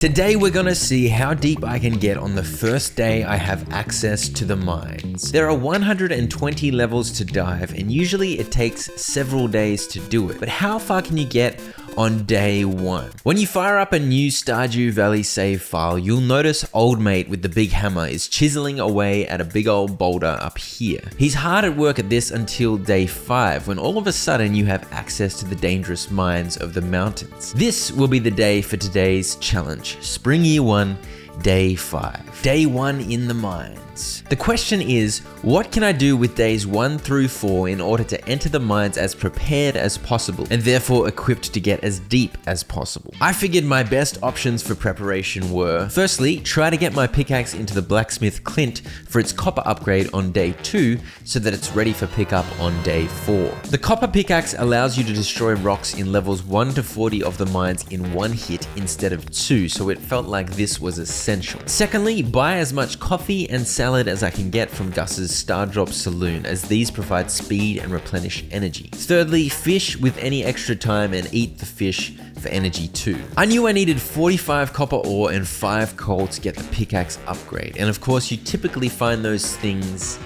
Today we're gonna see how deep I can get on the first day I have access to the mines. There are 120 levels to dive, and usually it takes several days to do it. But how far can you get on day one? When you fire up a new Stardew Valley save file, you'll notice old mate with the big hammer is chiseling away at a big old boulder up here. He's hard at work at this until day 5, when all of a sudden you have access to the dangerous mines of the mountains. This will be the day for today's challenge. Spring Year 1, Day 5. Day 1 in the mines. The question is, what can I do with days 1 through 4 in order to enter the mines as prepared as possible, and therefore equipped to get as deep as possible? I figured my best options for preparation were, firstly, try to get my pickaxe into the blacksmith Clint for its copper upgrade on day 2 so that it's ready for pickup on day 4. The copper pickaxe allows you to destroy rocks in levels 1 to 40 of the mines in one hit instead of 2, so it felt like this was essential. Secondly, buy as much coffee and salad as I can get from Gus's Star Drop Saloon, as these provide speed and replenish energy. Thirdly, fish with any extra time and eat the fish for energy too. I knew I needed 45 copper ore and 5 coal to get the pickaxe upgrade, and of course you typically find those things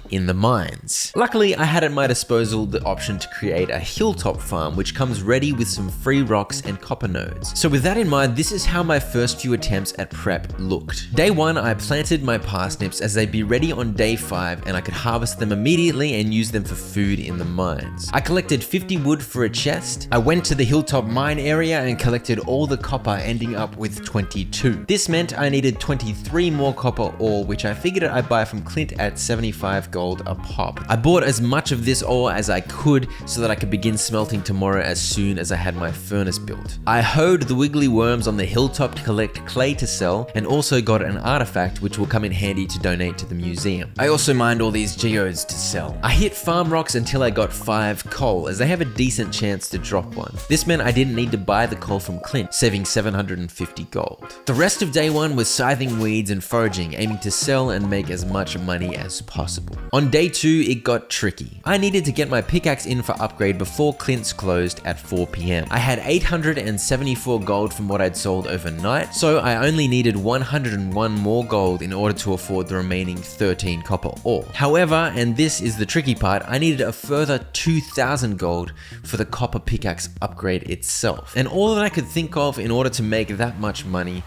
in the mines. Luckily, I had at my disposal the option to create a hilltop farm which comes ready with some free rocks and copper nodes. So with that in mind, this is how my first few attempts at prep looked. Day 1, I planted my parsnips as they'd be ready on day 5, and I could harvest them immediately and use them for food in the mines. I collected 50 wood for a chest. I went to the hilltop mine area and collected all the copper, ending up with 22. This meant I needed 23 more copper ore, which I figured I'd buy from Clint at 75 gold a pop. I bought as much of this ore as I could so that I could begin smelting tomorrow as soon as I had my furnace built. I hoed the wiggly worms on the hilltop to collect clay to sell, and also got an artifact which will come in handy to donate to the museum. I also mined all these geodes to sell. I hit farm rocks until I got 5 coal, as they have a decent chance to drop one. This meant I didn't need to buy the coal from Clint, saving 750 gold. The rest of day 1 was scything weeds and foraging, aiming to sell and make as much money as possible. On day 2, it got tricky. I needed to get my pickaxe in for upgrade before Clint's closed at 4 PM. I had 874 gold from what I'd sold overnight, so I only needed 101 more gold in order to afford the remaining 13 copper ore. However, and this is the tricky part, I needed a further 2,000 gold for the copper pickaxe upgrade itself. And all that I could think of in order to make that much money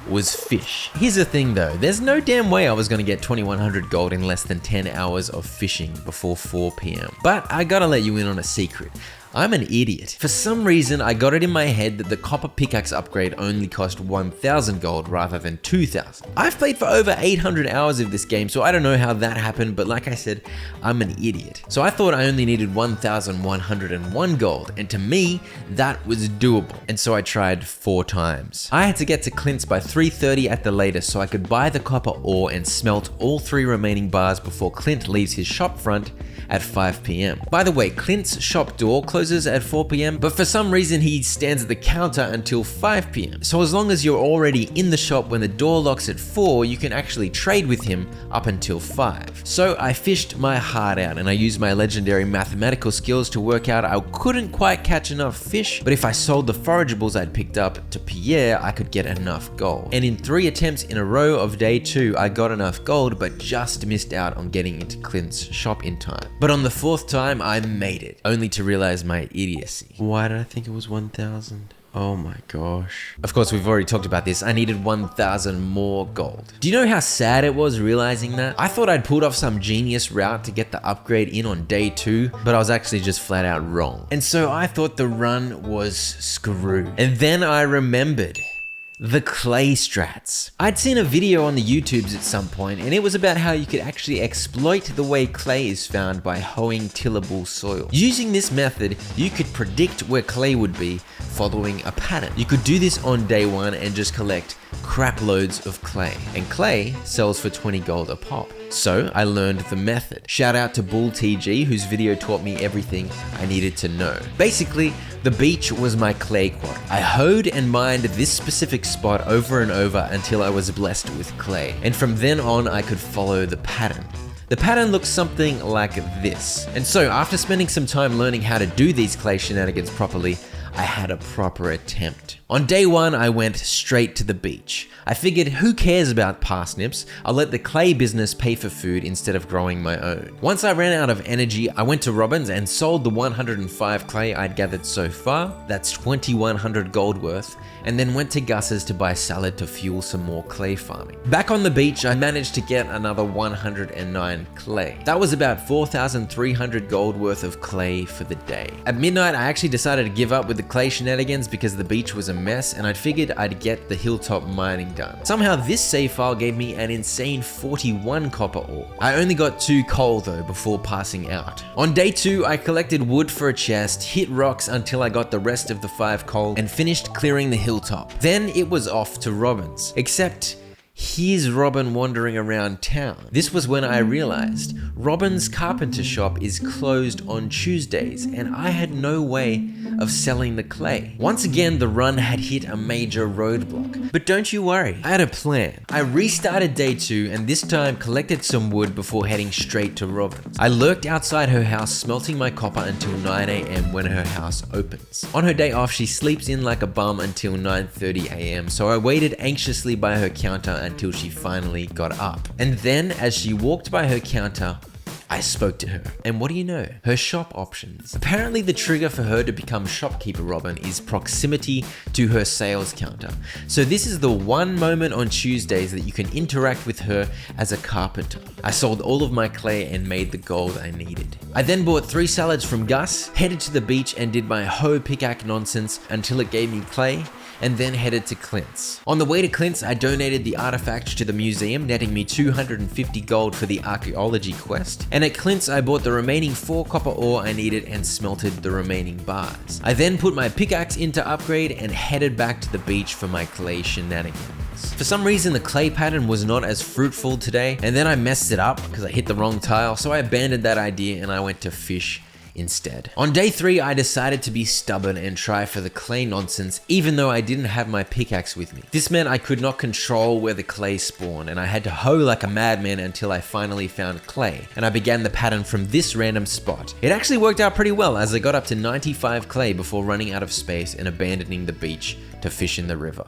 was fish. Here's the thing though, there's no damn way I was gonna get 2100 gold in less than 10 hours of fishing before 4 PM. But I gotta let you in on a secret. I'm an idiot. For some reason, I got it in my head that the copper pickaxe upgrade only cost 1000 gold rather than 2000. I've played for over 800 hours of this game, so I don't know how that happened, but like I said, I'm an idiot. So I thought I only needed 1101 gold, and to me, that was doable. And so I tried 4 times. I had to get to Clint's by 3:30 at the latest so I could buy the copper ore and smelt all 3 remaining bars before Clint leaves his shop front at 5 PM. By the way, Clint's shop door closes at 4 PM, but for some reason he stands at the counter until 5 PM. So as long as you're already in the shop when the door locks at 4, you can actually trade with him up until 5. So I fished my heart out, and I used my legendary mathematical skills to work out I couldn't quite catch enough fish, but if I sold the forageables I'd picked up to Pierre, I could get enough gold. And in 3 attempts in a row of day 2, I got enough gold, but just missed out on getting into Clint's shop in time. But on the 4th time, I made it, only to realize my idiocy. Why did I think it was 1000? Oh my gosh. Of course, we've already talked about this. I needed 1000 more gold. Do you know how sad it was realizing that? I thought I'd pulled off some genius route to get the upgrade in on day 2, but I was actually just flat out wrong. And so I thought the run was screwed. And then I remembered. The clay strats. I'd seen a video on the YouTubes at some point, and it was about how you could actually exploit the way clay is found by hoeing tillable soil. Using this method, you could predict where clay would be following a pattern. You could do this on day 1 and just collect crap loads of clay, and clay sells for 20 gold a pop. So I learned the method. Shout out to Bull TG, whose video taught me everything I needed to know. Basically, the beach was my clay quarry. I hoed and mined this specific spot over and over until I was blessed with clay, and from then on I could follow the pattern. The pattern looks something like this. And so after spending some time learning how to do these clay shenanigans properly, I had a proper attempt. On day 1, I went straight to the beach. I figured, who cares about parsnips? I'll let the clay business pay for food instead of growing my own. Once I ran out of energy, I went to Robin's and sold the 105 clay I'd gathered so far. That's 2,100 gold worth. And then went to Gus's to buy salad to fuel some more clay farming. Back on the beach, I managed to get another 109 clay. That was about 4,300 gold worth of clay for the day. At midnight, I actually decided to give up with the clay shenanigans because the beach was a mess and I figured I'd get the hilltop mining done. Somehow this save file gave me an insane 41 copper ore. I only got 2 coal though before passing out. On day 2, I collected wood for a chest, hit rocks until I got the rest of the 5 coal and finished clearing the hilltop. Then it was off to Robin's. Except, here's Robin wandering around town. This was when I realized Robin's carpenter shop is closed on Tuesdays and I had no way of selling the clay. Once again, the run had hit a major roadblock. But don't you worry, I had a plan. I restarted day 2 and this time collected some wood before heading straight to Robin's. I lurked outside her house smelting my copper until 9 AM when her house opens. On her day off, she sleeps in like a bum until 9:30 AM, so I waited anxiously by her counter until she finally got up. And then, as she walked by her counter, I spoke to her. And what do you know? Her shop options. Apparently the trigger for her to become shopkeeper Robin is proximity to her sales counter. So this is the one moment on Tuesdays that you can interact with her as a carpenter. I sold all of my clay and made the gold I needed. I then bought 3 salads from Gus, headed to the beach and did my hoe pickaxe nonsense until it gave me clay, and then headed to Clint's. On the way to Clint's, I donated the artifact to the museum, netting me 250 gold for the archaeology quest. And at Clint's, I bought the remaining 4 copper ore I needed and smelted the remaining bars. I then put my pickaxe into upgrade and headed back to the beach for my clay shenanigans. For some reason, the clay pattern was not as fruitful today, and then I messed it up because I hit the wrong tile, so I abandoned that idea and I went to fish instead. On day 3, I decided to be stubborn and try for the clay nonsense even though I didn't have my pickaxe with me. This meant I could not control where the clay spawned and I had to hoe like a madman until I finally found clay, and I began the pattern from this random spot. It actually worked out pretty well as I got up to 95 clay before running out of space and abandoning the beach to fish in the river.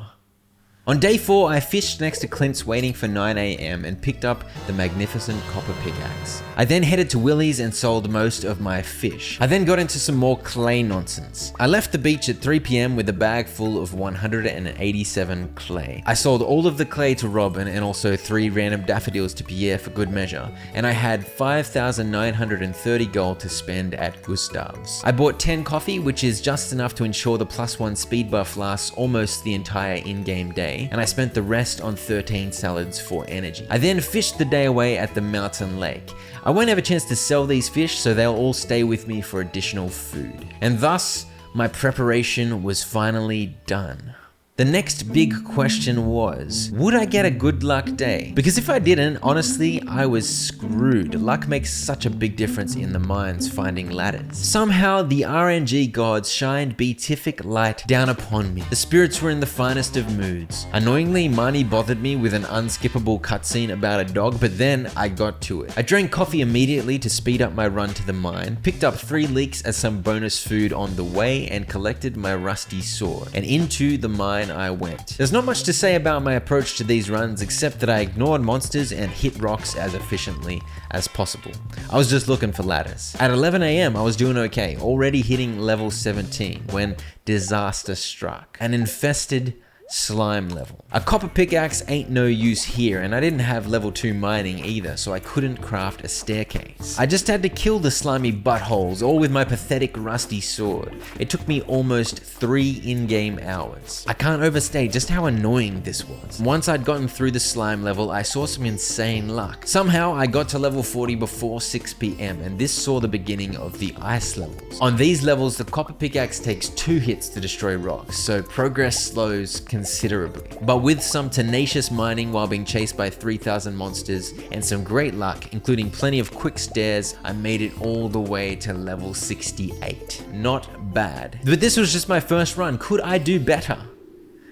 On day 4, I fished next to Clint's waiting for 9 AM and picked up the magnificent copper pickaxe. I then headed to Willie's and sold most of my fish. I then got into some more clay nonsense. I left the beach at 3 PM with a bag full of 187 clay. I sold all of the clay to Robin and also 3 random daffodils to Pierre for good measure, and I had 5,930 gold to spend at Gustav's. I bought 10 coffee, which is just enough to ensure the +1 speed buff lasts almost the entire in-game day, and I spent the rest on 13 salads for energy. I then fished the day away at the mountain lake. I won't have a chance to sell these fish, so they'll all stay with me for additional food. And thus, my preparation was finally done. The next big question was, would I get a good luck day? Because if I didn't, honestly, I was screwed. Luck makes such a big difference in the mines finding ladders. Somehow, the RNG gods shined beatific light down upon me. The spirits were in the finest of moods. Annoyingly, Marnie bothered me with an unskippable cutscene about a dog, but then I got to it. I drank coffee immediately to speed up my run to the mine, picked up 3 leeks as some bonus food on the way, and collected my rusty sword. And into the mine I went. There's not much to say about my approach to these runs except that I ignored monsters and hit rocks as efficiently as possible. I was just looking for ladders. At 11 AM I was doing okay, already hitting level 17 when disaster struck. An infested slime level. A copper pickaxe ain't no use here, and I didn't have level 2 mining either, so I couldn't craft a staircase. I just had to kill the slimy buttholes, all with my pathetic rusty sword. It took me almost 3 in-game hours. I can't overstate just how annoying this was. Once I'd gotten through the slime level, I saw some insane luck. Somehow I got to level 40 before 6 PM, and this saw the beginning of the ice levels. On these levels, the copper pickaxe takes 2 hits to destroy rocks, so progress slows considerably. But with some tenacious mining while being chased by 3,000 monsters and some great luck, including plenty of quick stairs, I made it all the way to level 68. Not bad. But this was just my first run. Could I do better?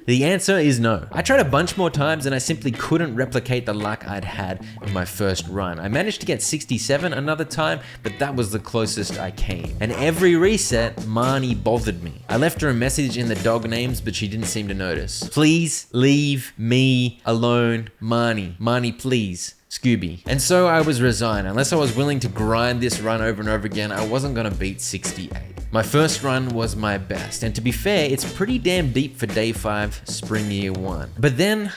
The answer is no. I tried a bunch more times and I simply couldn't replicate the luck I'd had on my first run. I managed to get 67 another time, but that was the closest I came. And every reset, Marnie bothered me. I left her a message in the dog names, but she didn't seem to notice. Please leave me alone, Marnie. Marnie, please. Scooby. And so I was resigned. Unless I was willing to grind this run over and over again, I wasn't gonna beat 68. My first run was my best, and to be fair, it's pretty damn deep for day 5, spring year 1. But then,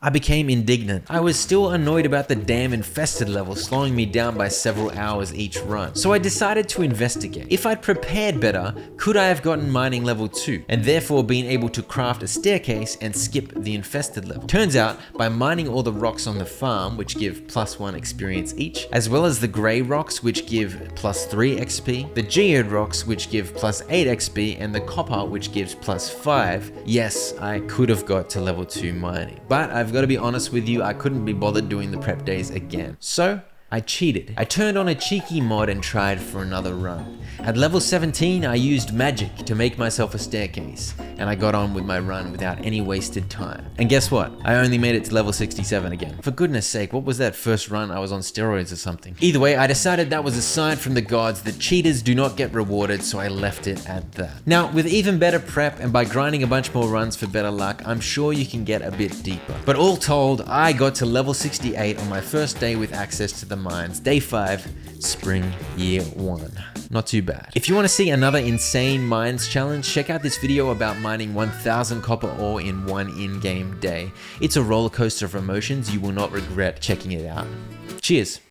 I became indignant. I was still annoyed about the damn infested level slowing me down by several hours each run. So I decided to investigate. If I'd prepared better, could I have gotten mining level 2 and therefore been able to craft a staircase and skip the infested level? Turns out, by mining all the rocks on the farm, which give +1 experience each, as well as the grey rocks, which give +3 XP, the geode rocks, which give +8 XP, and the copper, which gives +5, yes, I could have got to level 2 mining. But I've got to be honest with you, I couldn't be bothered doing the prep days again. So I cheated. I turned on a cheeky mod and tried for another run. At level 17, I used magic to make myself a staircase, and I got on with my run without any wasted time. And guess what? I only made it to level 67 again. For goodness sake, what was that first run? I was on steroids or something. Either way, I decided that was a sign from the gods that cheaters do not get rewarded, so I left it at that. Now, with even better prep and by grinding a bunch more runs for better luck, I'm sure you can get a bit deeper. But all told, I got to level 68 on my first day with access to the mines, day 5, spring year 1. Not too bad. If you want to see another insane mines challenge, check out this video about mining 1000 copper ore in 1 in-game day. It's a roller coaster of emotions. You will not regret checking it out. Cheers.